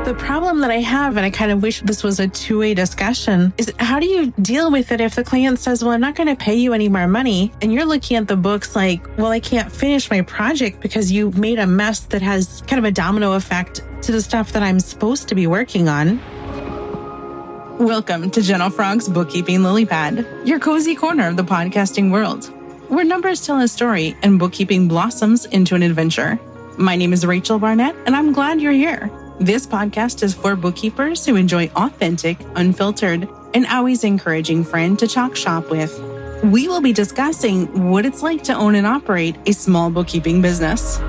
The problem that I have, and I kind of wish this was a two-way discussion, is how do you deal with it if the client says, well, I'm not going to pay you any more money, and you're looking at the books like, well, I can't finish my project because you made a mess that has kind of a domino effect to the stuff that I'm supposed to be working on. Welcome to Jenna Frog's Bookkeeping Lily Pad, your cozy corner of the podcasting world, where numbers tell a story and bookkeeping blossoms into an adventure. My name is Rachel Barnett, and I'm glad you're here. This podcast is for bookkeepers who enjoy authentic, unfiltered, and always encouraging friend to talk shop with. We will be discussing what it's like to own and operate a small bookkeeping business.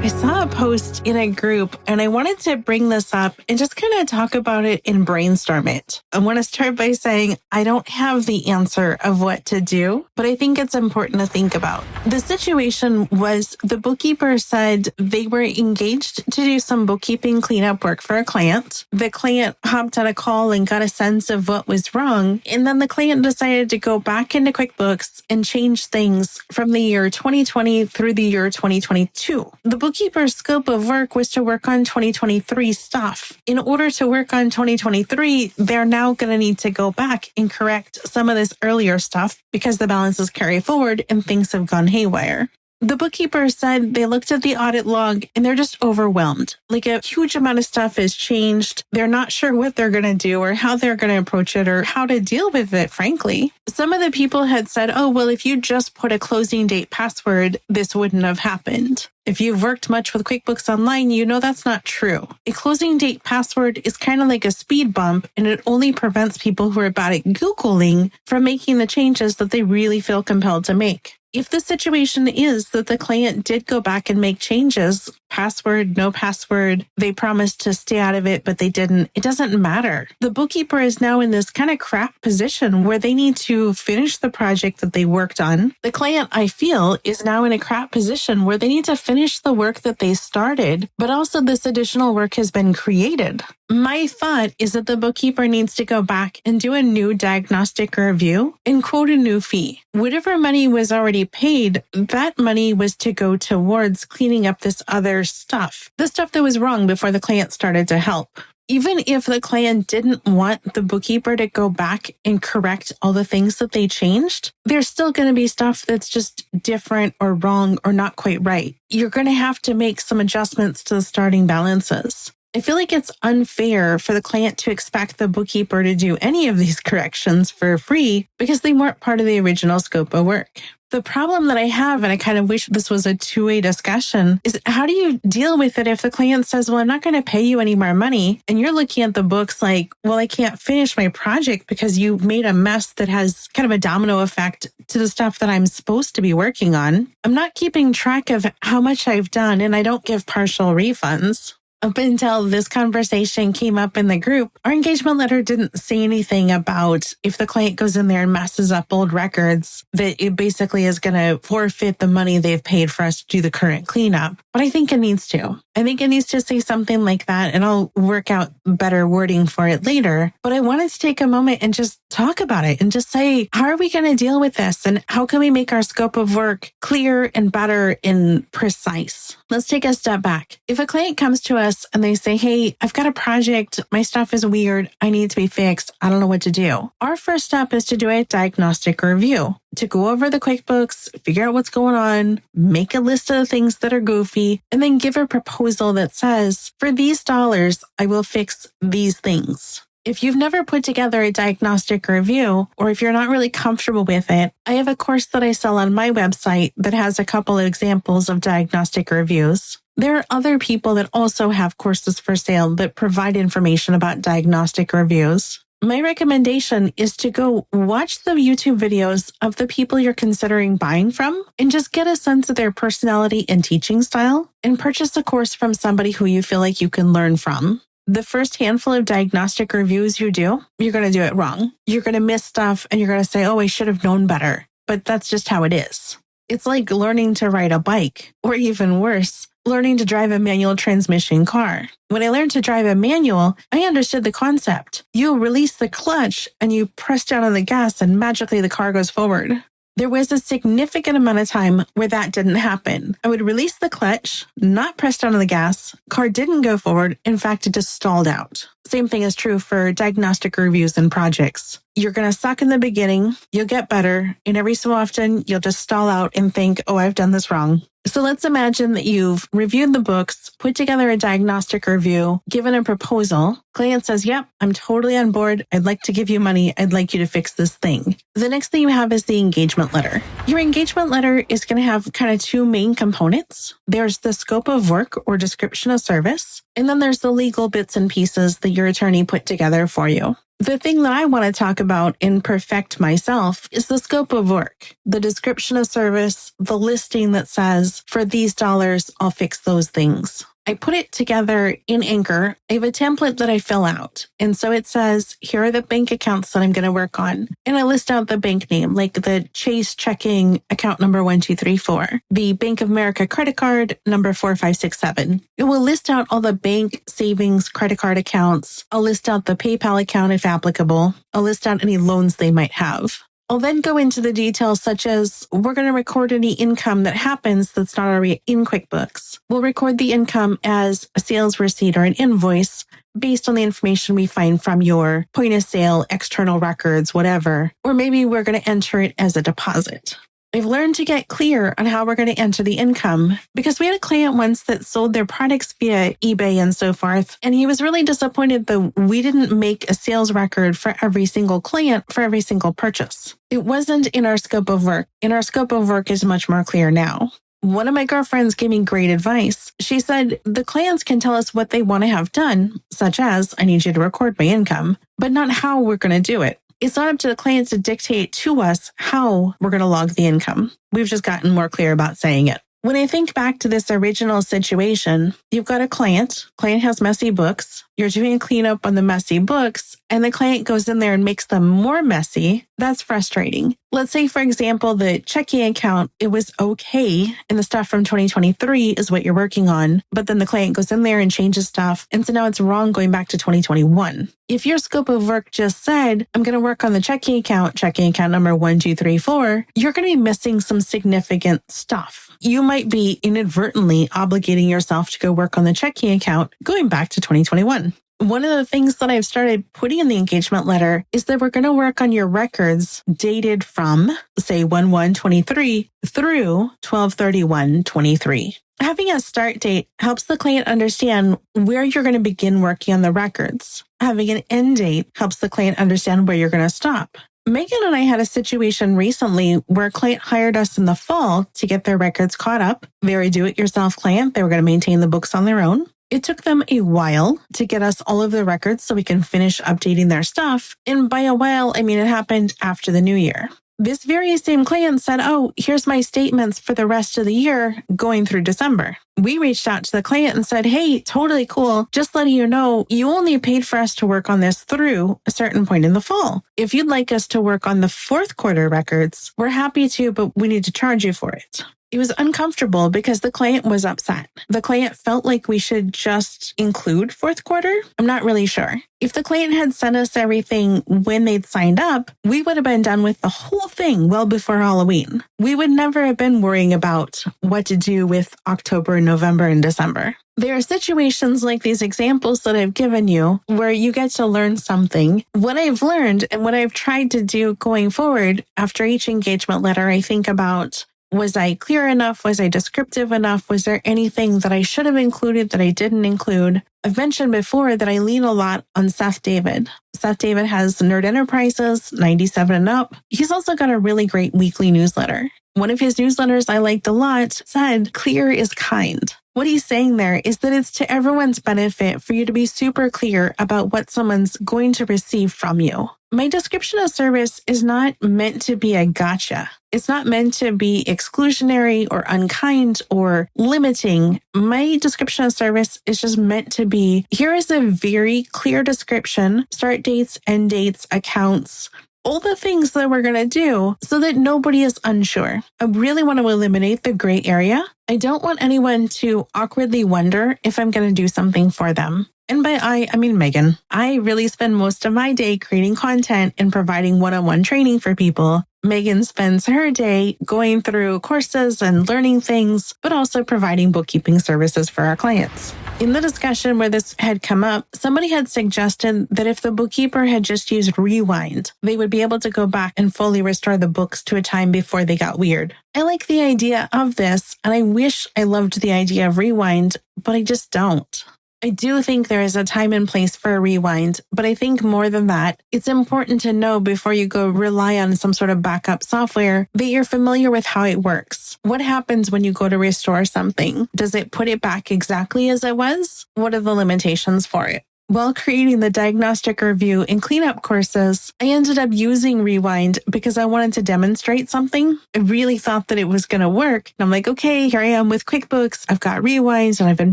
I saw a post in a group and I wanted to bring this up and just kind of talk about it and brainstorm it. I want to start by saying I don't have the answer of what to do, but I think it's important to think about. The situation was the bookkeeper said they were engaged to do some bookkeeping cleanup work for a client. The client hopped on a call and got a sense of what was wrong. And then the client decided to go back into QuickBooks and change things from the year 2020 through the year 2022. The bookkeeper's scope of work was to work on 2023 stuff. In order to work on 2023, they're now going to need to go back and correct some of this earlier stuff because the balances carry forward and things have gone haywire. The bookkeeper said they looked at the audit log and they're just overwhelmed. Like a huge amount of stuff has changed. They're not sure what they're going to do or how they're going to approach it or how to deal with it, frankly. Some of the people had said, oh, well, if you just put a closing date password, this wouldn't have happened. If you've worked much with QuickBooks Online, you know that's not true. A closing date password is kind of like a speed bump, and it only prevents people who are bad at Googling from making the changes that they really feel compelled to make. If the situation is that the client did go back and make changes, password, no password, they promised to stay out of it, but they didn't, it doesn't matter. The bookkeeper is now in this kind of crap position where they need to finish the project that they worked on. The client, I feel, is now in a crap position where they need to finish the work that they started, but also this additional work has been created. My thought is that the bookkeeper needs to go back and do a new diagnostic review and quote a new fee. Whatever money was already paid, that money was to go towards cleaning up this other stuff, the stuff that was wrong before the client started to help. Even if the client didn't want the bookkeeper to go back and correct all the things that they changed, there's still going to be stuff that's just different or wrong or not quite right. You're going to have to make some adjustments to the starting balances. I feel like it's unfair for the client to expect the bookkeeper to do any of these corrections for free because they weren't part of the original scope of work. The problem that I have, and I kind of wish this was a two-way discussion, is how do you deal with it if the client says, well, I'm not going to pay you any more money, and you're looking at the books like, well, I can't finish my project because you made a mess that has kind of a domino effect to the stuff that I'm supposed to be working on. I'm not keeping track of how much I've done, and I don't give partial refunds. Up until this conversation came up in the group, our engagement letter didn't say anything about if the client goes in there and messes up old records, that it basically is going to forfeit the money they've paid for us to do the current cleanup. But I think it needs to. I think it needs to say something like that, and I'll work out better wording for it later. But I wanted to take a moment and just talk about it and just say, how are we going to deal with this? And how can we make our scope of work clear and better and precise? Let's take a step back. If a client comes to us and they say, hey, I've got a project, my stuff is weird, I need to be fixed, I don't know what to do. Our first step is to do a diagnostic review, to go over the QuickBooks, figure out what's going on, make a list of the things that are goofy, and then give a proposal that says, for these dollars, I will fix these things. If you've never put together a diagnostic review, or if you're not really comfortable with it, I have a course that I sell on my website that has a couple of examples of diagnostic reviews. There are other people that also have courses for sale that provide information about diagnostic reviews. My recommendation is to go watch the YouTube videos of the people you're considering buying from and just get a sense of their personality and teaching style, and purchase a course from somebody who you feel like you can learn from. The first handful of diagnostic reviews you do, you're going to do it wrong. You're going to miss stuff and you're going to say, oh, I should have known better. But that's just how it is. It's like learning to ride a bike, or even worse, learning to drive a manual transmission car. When I learned to drive a manual, I understood the concept. You release the clutch and you press down on the gas and magically the car goes forward. There was a significant amount of time where that didn't happen. I would release the clutch, not press down on the gas. Car didn't go forward. In fact, it just stalled out. Same thing is true for diagnostic reviews and projects. You're going to suck in the beginning. You'll get better. And every so often, you'll just stall out and think, oh, I've done this wrong. So let's imagine that you've reviewed the books, put together a diagnostic review, given a proposal. Client says, yep, I'm totally on board. I'd like to give you money. I'd like you to fix this thing. The next thing you have is the engagement letter. Your engagement letter is going to have kind of two main components. There's the scope of work or description of service, and then there's the legal bits and pieces that your attorney put together for you. The thing that I want to talk about and perfect myself is the scope of work, the description of service, the listing that says, for these dollars, I'll fix those things. I put it together in Anchor. I have a template that I fill out. And so it says, here are the bank accounts that I'm going to work on. And I list out the bank name, like the Chase checking account number 1234, the Bank of America credit card number 4567. It will list out all the bank savings credit card accounts. I'll list out the PayPal account if applicable. I'll list out any loans they might have. I'll then go into the details such as we're going to record any income that happens that's not already in QuickBooks. We'll record the income as a sales receipt or an invoice based on the information we find from your point of sale, external records, whatever. Or maybe we're going to enter it as a deposit. I've learned to get clear on how we're going to enter the income because we had a client once that sold their products via eBay and so forth. And he was really disappointed that we didn't make a sales record for every single client for every single purchase. It wasn't in our scope of work. And our scope of work is much more clear now. One of my girlfriends gave me great advice. She said, the clients can tell us what they want to have done, such as, I need you to record my income, but not how we're going to do it. It's not up to the client to dictate to us how we're going to log the income. We've just gotten more clear about saying it. When I think back to this original situation, you've got a client has messy books, you're doing a cleanup on the messy books, and the client goes in there and makes them more messy. That's frustrating. Let's say, for example, the checking account, it was okay, and the stuff from 2023 is what you're working on, but then the client goes in there and changes stuff, and so now it's wrong going back to 2021. If your scope of work just said, I'm going to work on the checking account number 1234, you're going to be missing some significant stuff. You might be inadvertently obligating yourself to go work on the checking account going back to 2021. One of the things that I've started putting in the engagement letter is that we're going to work on your records dated from, say, 1/1/23 through 12/31/23. Having a start date helps the client understand where you're going to begin working on the records. Having an end date helps the client understand where you're going to stop. Megan and I had a situation recently where a client hired us in the fall to get their records caught up. They're a do-it-yourself client. They were going to maintain the books on their own. It took them a while to get us all of the records so we can finish updating their stuff. And by a while, I mean it happened after the new year. This very same client said, oh, here's my statements for the rest of the year going through December. We reached out to the client and said, hey, totally cool. Just letting you know, you only paid for us to work on this through a certain point in the fall. If you'd like us to work on the fourth quarter records, we're happy to, but we need to charge you for it. It was uncomfortable because the client was upset. The client felt like we should just include fourth quarter. I'm not really sure. If the client had sent us everything when they'd signed up, we would have been done with the whole thing well before Halloween. We would never have been worrying about what to do with October, November, and December. There are situations like these examples that I've given you where you get to learn something. What I've learned and what I've tried to do going forward after each engagement letter, I think about, was I clear enough? Was I descriptive enough? Was there anything that I should have included that I didn't include? I've mentioned before that I lean a lot on Seth David. Seth David has Nerd Enterprises, 97 and up. He's also got a really great weekly newsletter. One of his newsletters I liked a lot said, clear is kind. What he's saying there is that it's to everyone's benefit for you to be super clear about what someone's going to receive from you. My description of service is not meant to be a gotcha. It's not meant to be exclusionary or unkind or limiting. My description of service is just meant to be, here is a very clear description, start dates, end dates, accounts, all the things that we're going to do so that nobody is unsure. I really want to eliminate the gray area. I don't want anyone to awkwardly wonder if I'm going to do something for them. And by I mean Megan. I really spend most of my day creating content and providing one-on-one training for people. Megan spends her day going through courses and learning things, but also providing bookkeeping services for our clients. In the discussion where this had come up, somebody had suggested that if the bookkeeper had just used rewind, they would be able to go back and fully restore the books to a time before they got weird. I like the idea of this, and I wish I loved the idea of rewind, but I just don't. I do think there is a time and place for a rewind, but I think more than that, it's important to know before you go rely on some sort of backup software that you're familiar with how it works. What happens when you go to restore something? Does it put it back exactly as it was? What are the limitations for it? While creating the diagnostic review and cleanup courses, I ended up using Rewind because I wanted to demonstrate something. I really thought that it was going to work. And I'm like, okay, here I am with QuickBooks. I've got Rewind and I've been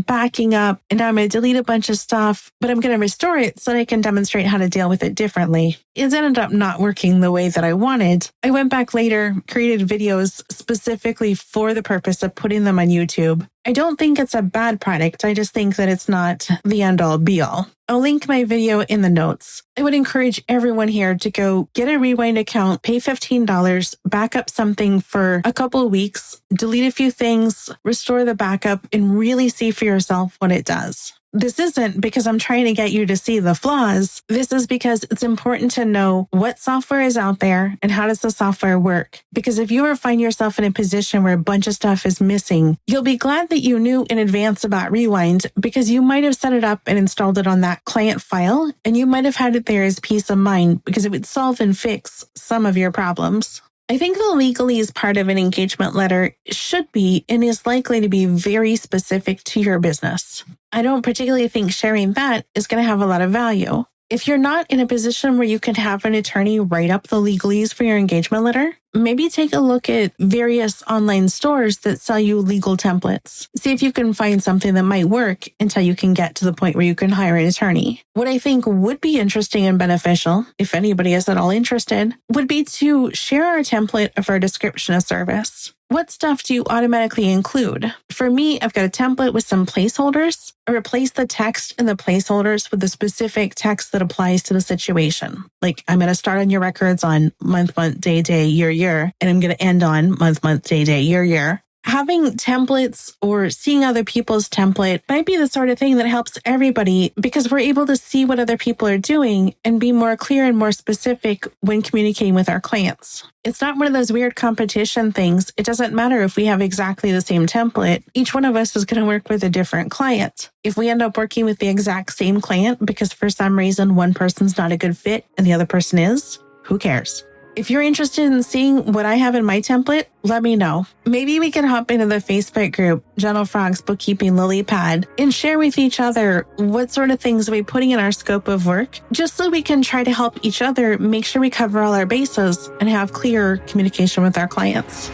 backing up and now I'm going to delete a bunch of stuff, but I'm going to restore it so that I can demonstrate how to deal with it differently. It ended up not working the way that I wanted. I went back later, created videos specifically for the purpose of putting them on YouTube. I don't think it's a bad product. I just think that it's not the end all be all. I'll link my video in the notes. I would encourage everyone here to go get a Rewind account, pay $15, back up something for a couple of weeks, delete a few things, restore the backup, and really see for yourself what it does. This isn't because I'm trying to get you to see the flaws. This is because it's important to know what software is out there and how does the software work. Because if you ever find yourself in a position where a bunch of stuff is missing, you'll be glad that you knew in advance about Rewind because you might have set it up and installed it on that client file, and you might have had it there as peace of mind because it would solve and fix some of your problems. I think the legalese part of an engagement letter should be and is likely to be very specific to your business. I don't particularly think sharing that is going to have a lot of value. If you're not in a position where you can have an attorney write up the legalese for your engagement letter, maybe take a look at various online stores that sell you legal templates. See if you can find something that might work until you can get to the point where you can hire an attorney. What I think would be interesting and beneficial, if anybody is at all interested, would be to share our template of our description of service. What stuff do you automatically include? For me, I've got a template with some placeholders. I replace the text in the placeholders with the specific text that applies to the situation. Like, I'm going to start on your records on month, day, year, and I'm going to end on month, day, year. Having templates or seeing other people's template might be the sort of thing that helps everybody because we're able to see what other people are doing and be more clear and more specific when communicating with our clients. It's not one of those weird competition things. It doesn't matter if we have exactly the same template. Each one of us is going to work with a different client. If we end up working with the exact same client because for some reason one person's not a good fit and the other person is, who cares? If you're interested in seeing what I have in my template, let me know. Maybe we can hop into the Facebook group, Gentle Frog's Bookkeeping Lily Pad, and share with each other what sort of things are we putting in our scope of work, just so we can try to help each other make sure we cover all our bases and have clear communication with our clients.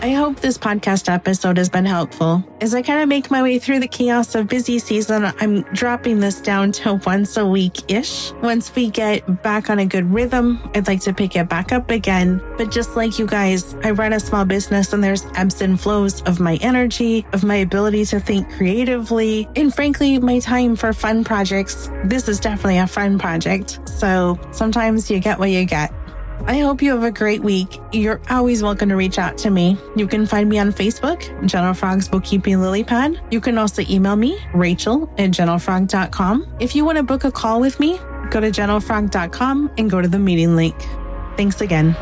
I hope this podcast episode has been helpful. As I kind of make my way through the chaos of busy season, I'm dropping this down to once a week-ish. Once we get back on a good rhythm, I'd like to pick it back up again. But just like you guys, I run a small business and there's ebbs and flows of my energy, of my ability to think creatively, and frankly, my time for fun projects. This is definitely a fun project. So sometimes you get what you get. I hope you have a great week. You're always welcome to reach out to me. You can find me on Facebook, Gentle Frog's Bookkeeping Lily Pad. You can also email me, rachel@gentlefrog.com. If you want to book a call with me, go to gentlefrog.com and go to the meeting link. Thanks again.